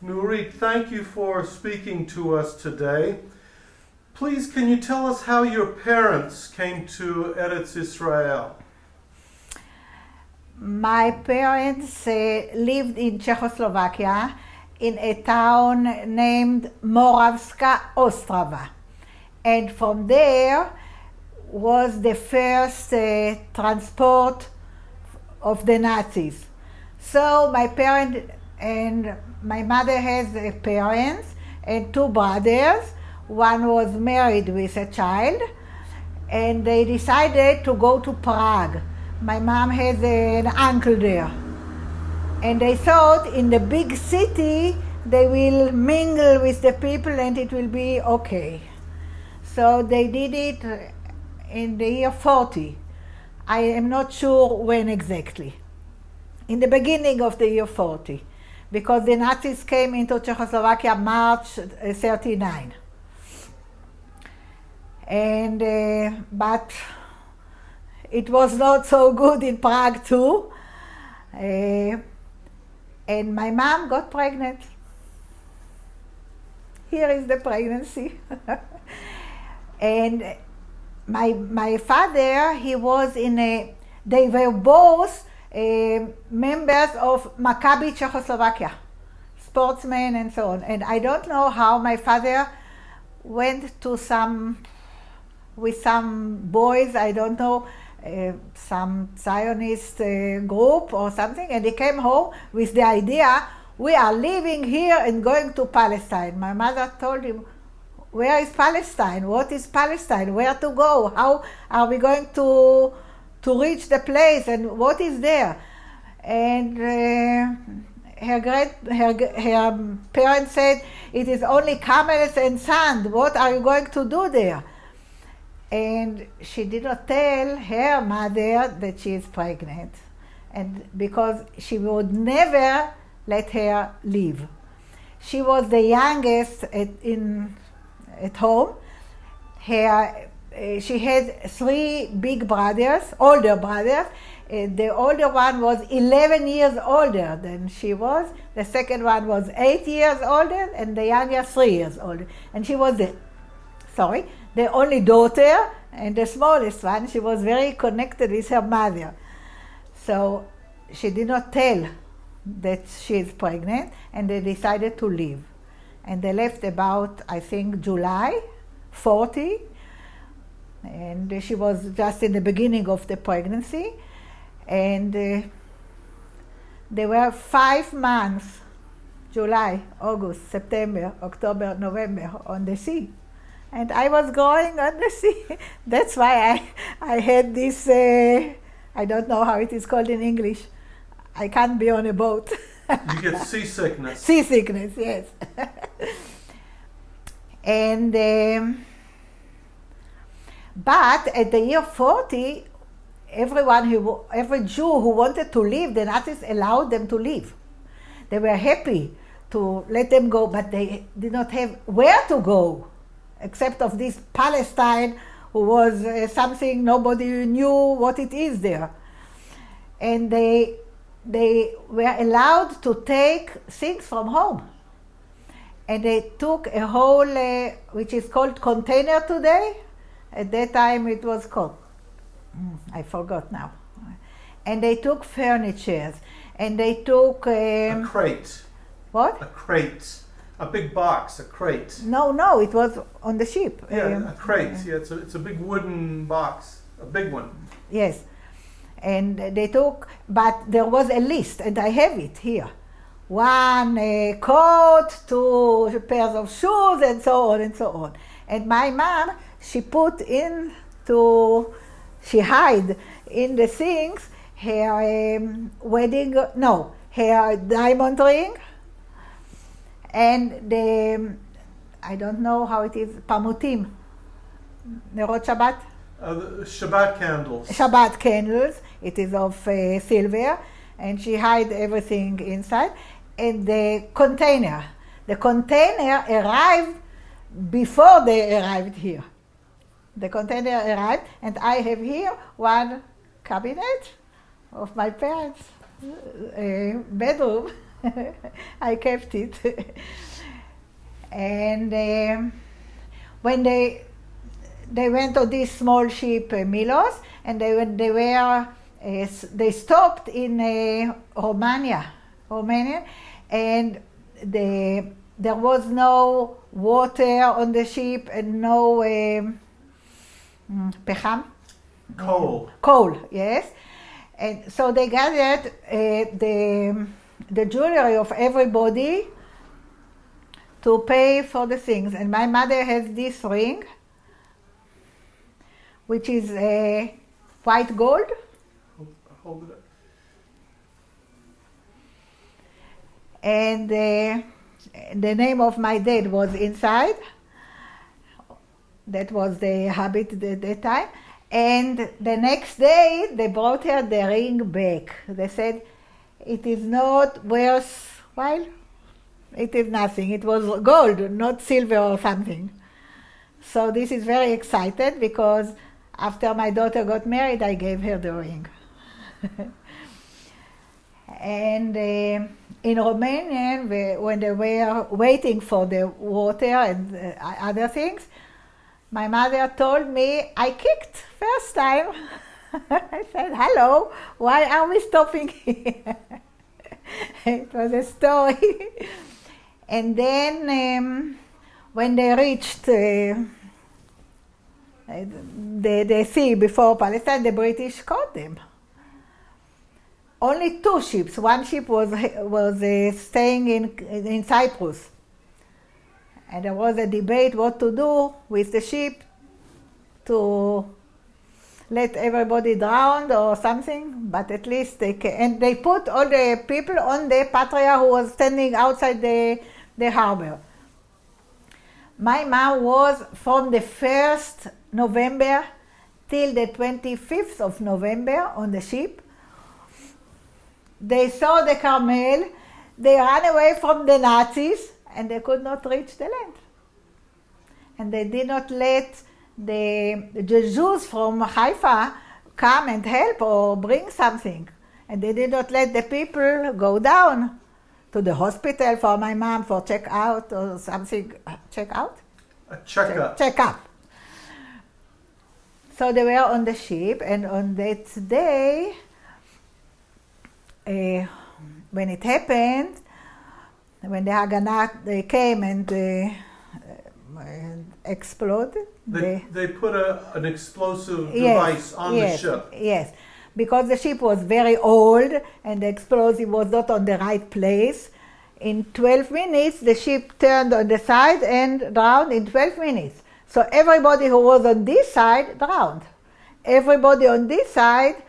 Nurit, thank you for speaking to us today. Please, can you tell us how your parents came to Eretz Israel? My parents lived in Czechoslovakia in a town named Moravska Ostrava. And from there was the first transport of the Nazis. So my parents and my mother has parents and two brothers. One was married with a child, and they decided to go to Prague. My mom has an uncle there. And they thought in the big city they will mingle with the people and it will be okay. So they did it in the year 40. I am not sure when exactly. In the beginning of the year 40, because the Nazis came into Czechoslovakia March 39. And but it was not so good in Prague too. And my mom got pregnant. Here is the pregnancy. And my father, he was they were both members of Maccabi Czechoslovakia, sportsmen and so on. And I don't know how my father went to with some boys, I don't know, some Zionist group or something, and he came home with the idea, we are living here and going to Palestine. My mother told him, where is Palestine? What is Palestine? Where to go? How are we going to reach the place, and what is there? And her parents said, it is only camels and sand. What are you going to do there? And she did not tell her mother that she is pregnant, and because she would never let her leave. She was the youngest at home. She had three big brothers, older brothers. The older one was 11 years older than she was. The second one was 8 years older, and the younger 3 years older. And she was the only daughter, and the smallest one. She was very connected with her mother. So she did not tell that she is pregnant, and they decided to leave. And they left about, I think, July 40, and she was just in the beginning of the pregnancy. And there were 5 months, July, August, September, October, November, on the sea. And I was going on the sea. That's why I had this, I don't know how it is called in English. I can't be on a boat. You get seasickness. Seasickness, yes. And, but at the year 40, every Jew who wanted to leave, the Nazis allowed them to leave. They were happy to let them go, but they did not have where to go, except of this Palestine, who was something nobody knew what it is there. And they were allowed to take things from home. And they took a whole, which is called container today. At that time it was called, I forgot now. And they took furniture, and they took... a crate. What? A crate. A big box, a crate. No, it was on the ship. Yeah, a crate. Yeah, it's a big wooden box, a big one. Yes, and they took, but there was a list, and I have it here. 1 coat, 2 pairs of shoes, and so on and so on. And my mom, she hid in the things her her diamond ring, and I don't know how it is, pamutim, Nerot Shabbat? The Shabbat candles. Shabbat candles, it is of silver, and she hid everything inside. And the container arrived before they arrived here. The container arrived, and I have here one cabinet of my parents' bedroom. I kept it. And when they went on this small ship, Milos, and they stopped in Romania, and there was no water on the ship and no pecham? Coal, yes. And so they gathered the jewelry of everybody to pay for the things. And my mother has this ring, which is white gold. Hold it up. And the name of my dad was inside. That was the habit at that time. And the next day, they brought her the ring back. They said, it is not worthwhile. It is nothing. It was gold, not silver or something. So this is very excited because after my daughter got married, I gave her the ring. And in Romania, when they were waiting for the water and other things, my mother told me I kicked first time. I said, hello, why are we stopping here? It was a story. And then when they reached the sea before Palestine, the British caught them. Only 2 ships. One ship was staying in Cyprus. And there was a debate what to do with the ship, to let everybody drown or something, but at least they can. And they put all the people on the Patria who was standing outside the harbor. My mom was from the 1st November till the 25th of November on the ship. They saw the Carmel, they ran away from the Nazis, and they could not reach the land. And they did not let the Jews from Haifa come and help or bring something. And they did not let the people go down to the hospital for my mom for check out or something. Check out? A checkup. Check up. So they were on the ship, and on that day, when it happened, when the Haganah came and exploded. They put an explosive device on the ship. Yes, because the ship was very old and the explosive was not on the right place. In 12 minutes, the ship turned on the side and drowned in 12 minutes. So everybody who was on this side drowned. Everybody on this side,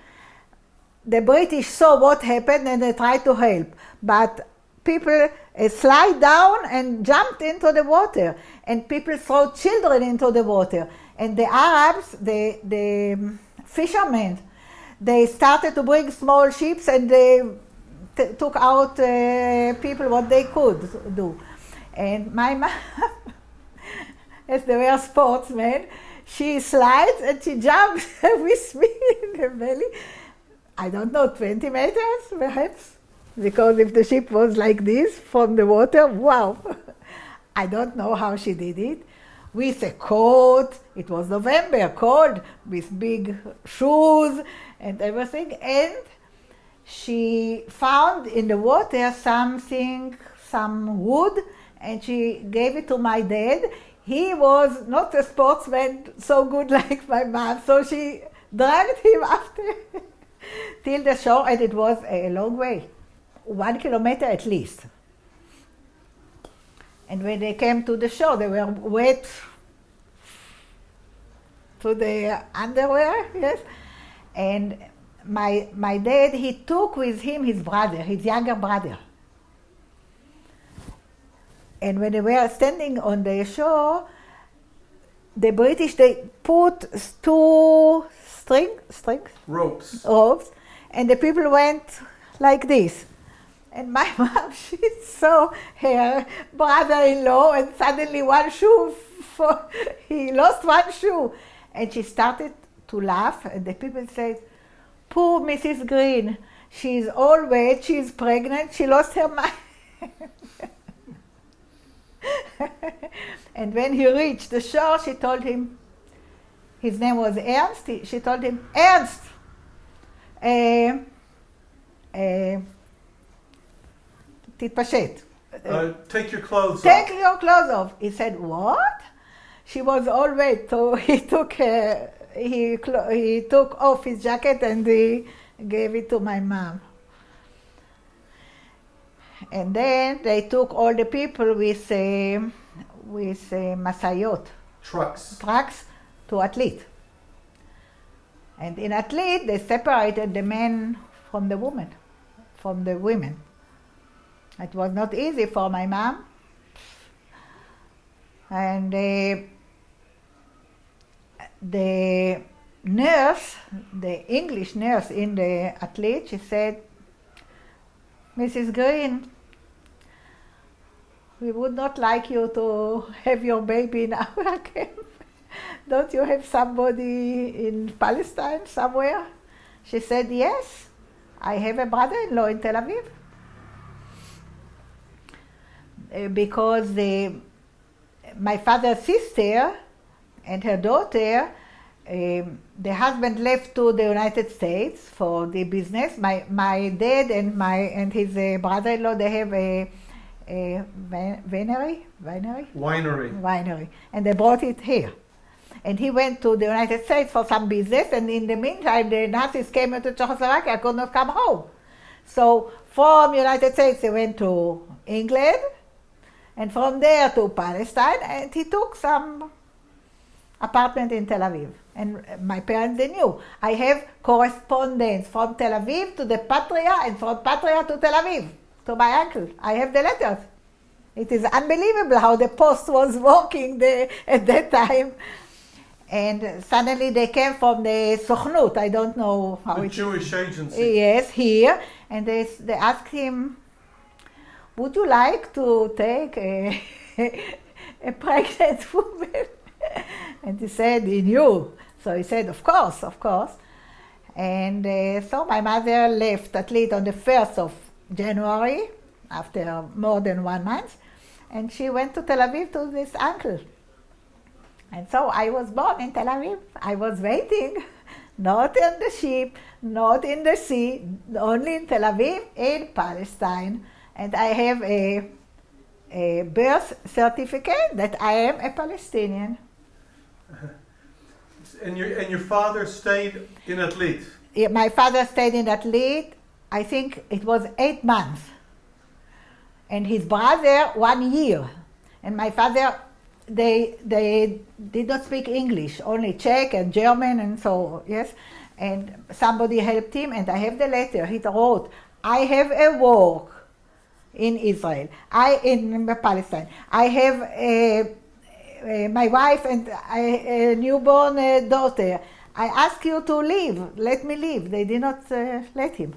the British saw what happened and they tried to help. But people slide down and jumped into the water, and people throw children into the water. And the Arabs, the fishermen, they started to bring small ships and they took out people what they could do. And my mom, as they were sportsmen, she slides and she jumps with me in the belly. I don't know, 20 meters perhaps, because if the ship was like this from the water, wow. I don't know how she did it. With a coat, it was November, cold, with big shoes and everything. And she found in the water something, some wood, and she gave it to my dad. He was not a sportsman so good like my mom, so she dragged him after till the shore, and it was a long way, 1 kilometer at least. And when they came to the shore, they were wet to the underwear, yes. And my dad, he took with him his brother, his younger brother. And when they were standing on the shore, the British, they put 2 ropes, and the people went like this. And my mom, she saw her brother-in-law, and suddenly he lost 1 shoe. And she started to laugh, and the people said, poor Mrs. Green, she's pregnant, she lost her mind. And when he reached the shore, she told him, his name was Ernst, she told him, Ernst, תתפשט. Take your clothes off. Take your clothes off. He said, what? She was all wet, so he took off his jacket and he gave it to my mom. And then they took all the people with masayot, Trucks. to Atlit. And in Atlit, they separated the men from the women. It was not easy for my mom. And the nurse, the English nurse in the Atlit, she said, Mrs. Green, we would not like you to have your baby in our camp. Don't you have somebody in Palestine somewhere? She said, yes, I have a brother-in-law in Tel Aviv. Because my father's sister and her daughter, the husband left to the United States for the business. My dad and his brother-in-law, they have a winery, and they brought it here. And he went to the United States for some business, and in the meantime, the Nazis came into Czechoslovakia, could not come home. So from United States, they went to England, and from there to Palestine, and he took some apartment in Tel Aviv. And my parents, they knew. I have correspondence from Tel Aviv to the Patria, and from Patria to Tel Aviv, to my uncle. I have the letters. It is unbelievable how the post was working there at that time. And suddenly they came from the Sochnut, I don't know how the Jewish agency. Yes, here. And they asked him, would you like to take a pregnant woman? And he said, he knew. So he said, of course. And so my mother left Atlit on the 1st of January, after more than 1 month, and she went to Tel Aviv to this uncle. And so I was born in Tel Aviv. I was waiting, not in the ship, not in the sea, only in Tel Aviv, in Palestine. And I have a birth certificate that I am a Palestinian. And your father stayed in Atlit? Yeah, my father stayed in Atlit, I think it was 8 months. And his brother, 1 year. And my father, they did not speak English, only Czech and German and so, yes. And somebody helped him, and I have the letter. He wrote, I have a work in Israel, in Palestine. I have my wife and a newborn daughter. I ask you to leave. Let me leave. They did not let him.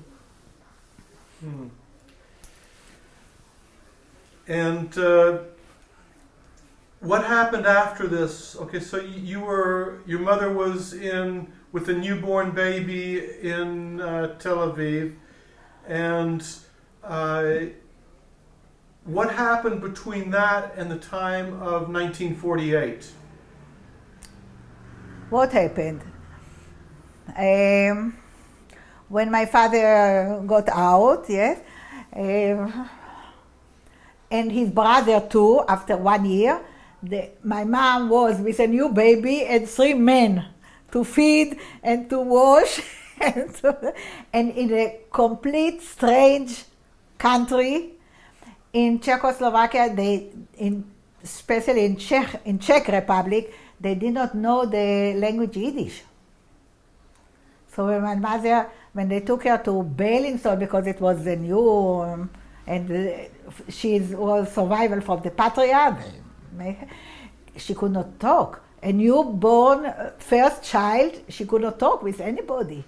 And what happened after this? Okay, so your mother was with a newborn baby in Tel Aviv, and what happened between that and the time of 1948? What happened? When my father got out, yes, and his brother too, after 1 year, my mom was with a new baby and 3 men to feed and to wash, and in a complete strange country. In Czechoslovakia, especially in Czech Republic, they did not know the language Yiddish. So when my mother, when they took her to Bielinsol, because it was the new, and she was survival from the Patria, she could not talk. A newborn first child, she could not talk with anybody.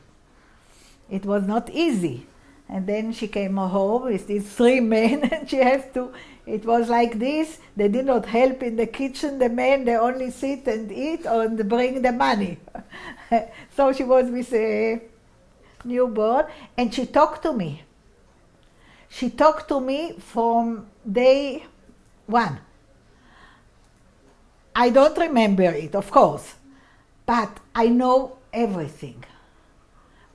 It was not easy. And then she came home with these 3 men, and she has to, it was like this. They did not help in the kitchen, the men, they only sit and eat and bring the money. So she was with newborn, and she talked to me. She talked to me from day one. I don't remember it, of course, but I know everything.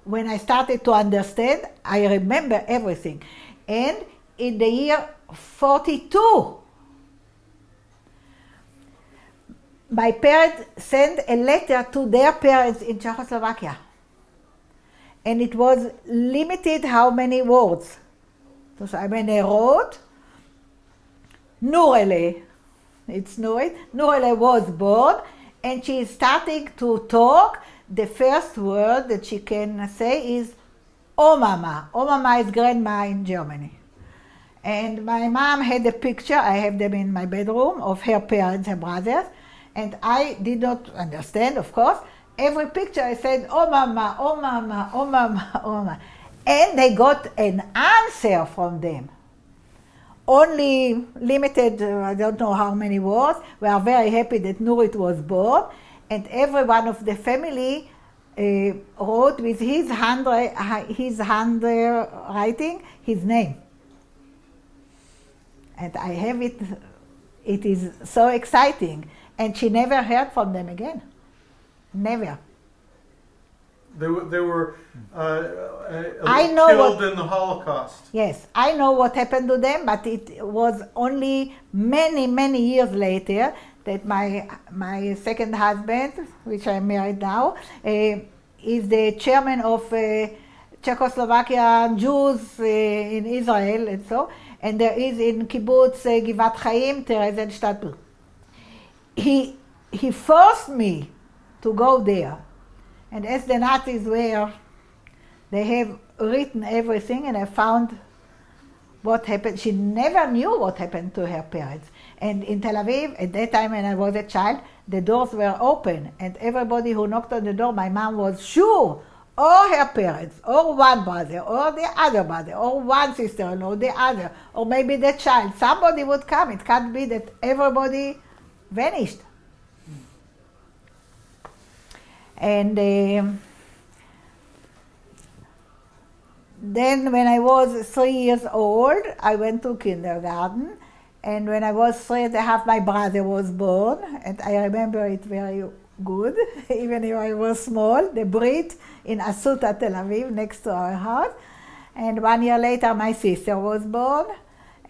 When I started to understand, I remember everything. And in the year 42, my parents sent a letter to their parents in Czechoslovakia. And it was limited how many words. So I mean, I wrote, Nurit, it's Nurit. Nurit was born, and she is starting to talk. The first word that she can say is "Oh mama." "Oh mama" is grandma in Germany. And my mom had a picture, I have them in my bedroom, of her parents and brothers. And I did not understand, of course. Every picture I said, "Oh mama, oh mama, oh mama, oh mama." And they got an answer from them. Only limited, I don't know how many words. We are very happy that Nurit was born. And every one of the family wrote with his handwriting his name. And I have it. It is so exciting. And she never heard from them again. Never. They were I know killed in the Holocaust. Yes, I know what happened to them, but it was only many, many years later that my second husband, which I'm married now, is the chairman of Czechoslovakia Jews in Israel, and so. And there is in kibbutz Givat Chaim, Theresienstadt. He forced me to go there. And as the Nazis were, they have written everything, and I found what happened. She never knew what happened to her parents. And in Tel Aviv, at that time when I was a child, the doors were open, and everybody who knocked on the door, my mom was sure, or her parents, or one brother, or the other brother, or one sister, or the other, or maybe the child, somebody would come. It can't be that everybody vanished. And then when I was 3 years old, I went to kindergarten. And when I was 3.5, my brother was born. And I remember it very good, even if I was small, the Brit in Asuta, Tel Aviv, next to our house. And 1 year later, my sister was born.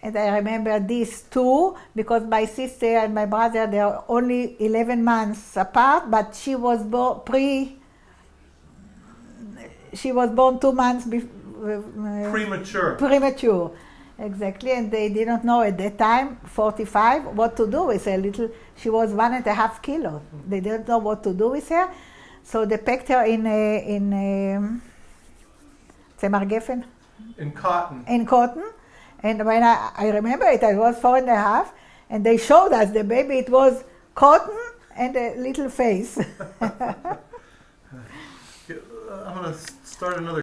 And I remember these two, because my sister and my brother, they are only 11 months apart, but she was born she was born 2 months Premature. Premature, exactly. And they didn't know at that time, 45, what to do with her little. She was 1.5 kilos. They didn't know what to do with her, so they packed her in Tzemar Geffen. In cotton. In cotton. And when I remember it, I was 4.5, and they showed us the baby. It was cotton and a little face. I'm going to start another